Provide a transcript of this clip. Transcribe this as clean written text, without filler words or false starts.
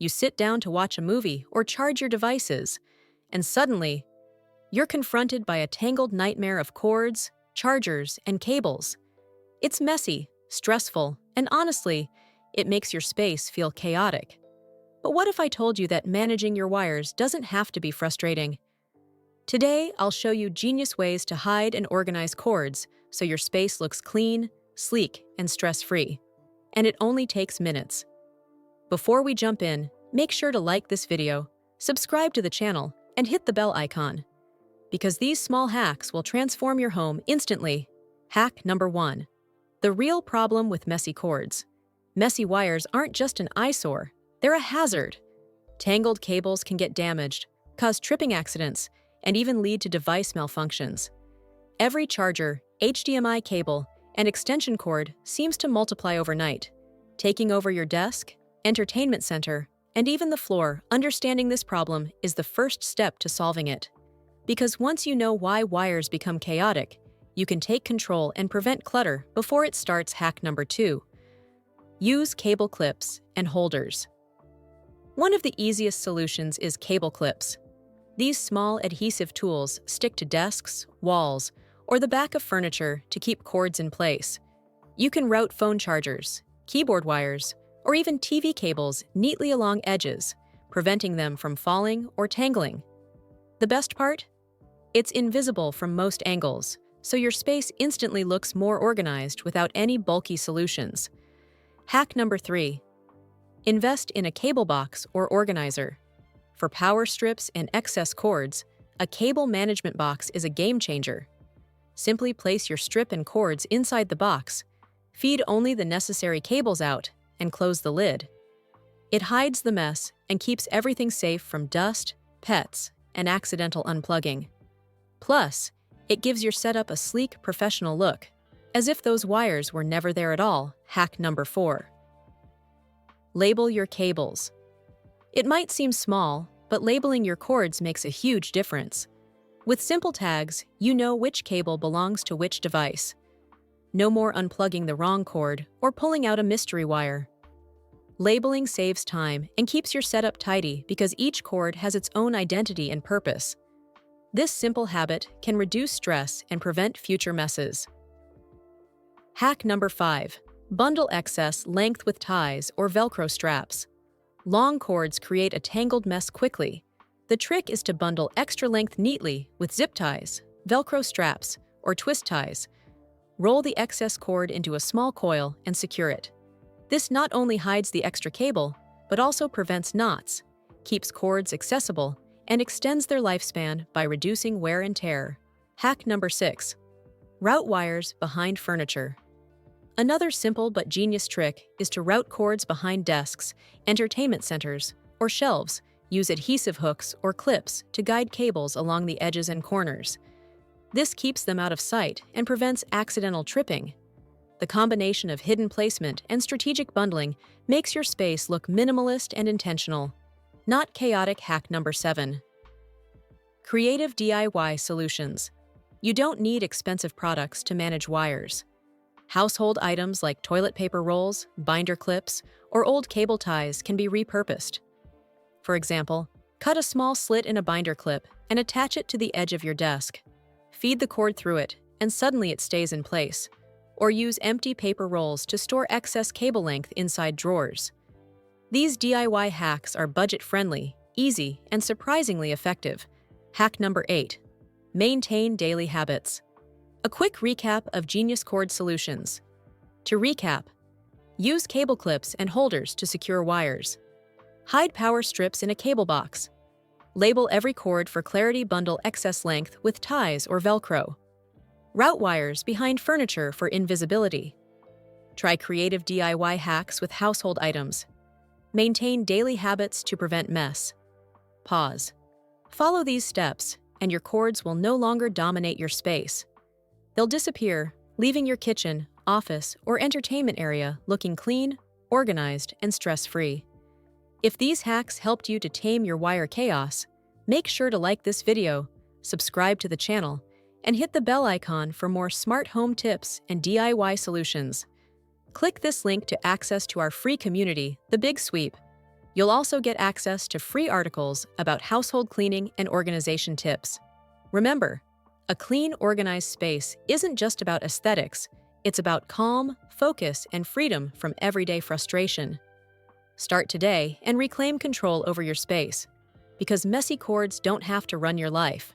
You sit down to watch a movie or charge your devices, and suddenly, you're confronted by a tangled nightmare of cords, chargers, and cables. It's messy, stressful, and honestly, it makes your space feel chaotic. But what if I told you that managing your wires doesn't have to be frustrating? Today, I'll show you genius ways to hide and organize cords so your space looks clean, sleek, and stress-free. And it only takes minutes. Before we jump in, make sure to like this video, subscribe to the channel, and hit the bell icon. Because these small hacks will transform your home instantly. Hack number 1. The real problem with messy cords. Messy wires aren't just an eyesore, they're a hazard. Tangled cables can get damaged, cause tripping accidents, and even lead to device malfunctions. Every charger, HDMI cable, and extension cord seems to multiply overnight, taking over your desk, entertainment center, and even the floor. Understanding this problem is the first step to solving it. Because once you know why wires become chaotic, you can take control and prevent clutter before it starts. Hack number 2. Use cable clips and holders. One of the easiest solutions is cable clips. These small adhesive tools stick to desks, walls, or the back of furniture to keep cords in place. You can route phone chargers, keyboard wires, or even TV cables neatly along edges, preventing them from falling or tangling. The best part? It's invisible from most angles, so your space instantly looks more organized without any bulky solutions. Hack number 3. Invest in a cable box or organizer. For power strips and excess cords, a cable management box is a game changer. Simply place your strip and cords inside the box, feed only the necessary cables out, and close the lid. It hides the mess and keeps everything safe from dust, pets, and accidental unplugging. Plus, it gives your setup a sleek, professional look, as if those wires were never there at all. Hack number 4. Label your cables. It might seem small, but labeling your cords makes a huge difference. With simple tags, you know which cable belongs to which device. No more unplugging the wrong cord or pulling out a mystery wire. Labeling saves time and keeps your setup tidy because each cord has its own identity and purpose. This simple habit can reduce stress and prevent future messes. Hack number 5. Bundle excess length with ties or Velcro straps. Long cords create a tangled mess quickly. The trick is to bundle extra length neatly with zip ties, Velcro straps, or twist ties. Roll the excess cord into a small coil and secure it. This not only hides the extra cable, but also prevents knots, keeps cords accessible, and extends their lifespan by reducing wear and tear. Hack number 6. Route wires behind furniture. Another simple but genius trick is to route cords behind desks, entertainment centers, or shelves. Use adhesive hooks or clips to guide cables along the edges and corners. This keeps them out of sight and prevents accidental tripping. The combination of hidden placement and strategic bundling makes your space look minimalist and intentional, not chaotic. Hack number 7. Creative DIY solutions. You don't need expensive products to manage wires. Household items like toilet paper rolls, binder clips, or old cable ties can be repurposed. For example, cut a small slit in a binder clip and attach it to the edge of your desk. Feed the cord through it, and suddenly it stays in place. Or use empty paper rolls to store excess cable length inside drawers. These DIY hacks are budget-friendly, easy, and surprisingly effective. Hack number 8. Maintain daily habits. A quick recap of genius cord solutions. To recap, use cable clips and holders to secure wires. Hide power strips in a cable box. Label every cord for clarity. Bundle excess length with ties or Velcro. Route wires behind furniture for invisibility. Try creative DIY hacks with household items. Maintain daily habits to prevent mess. Pause. Follow these steps, and your cords will no longer dominate your space. They'll disappear, leaving your kitchen, office, or entertainment area looking clean, organized, and stress-free. If these hacks helped you to tame your wire chaos, make sure to like this video, subscribe to the channel, and hit the bell icon for more smart home tips and DIY solutions. Click this link to access to our free community, The Big Sweep. You'll also get access to free articles about household cleaning and organization tips. Remember, a clean, organized space isn't just about aesthetics, it's about calm, focus, and freedom from everyday frustration. Start today and reclaim control over your space, because messy cords don't have to run your life.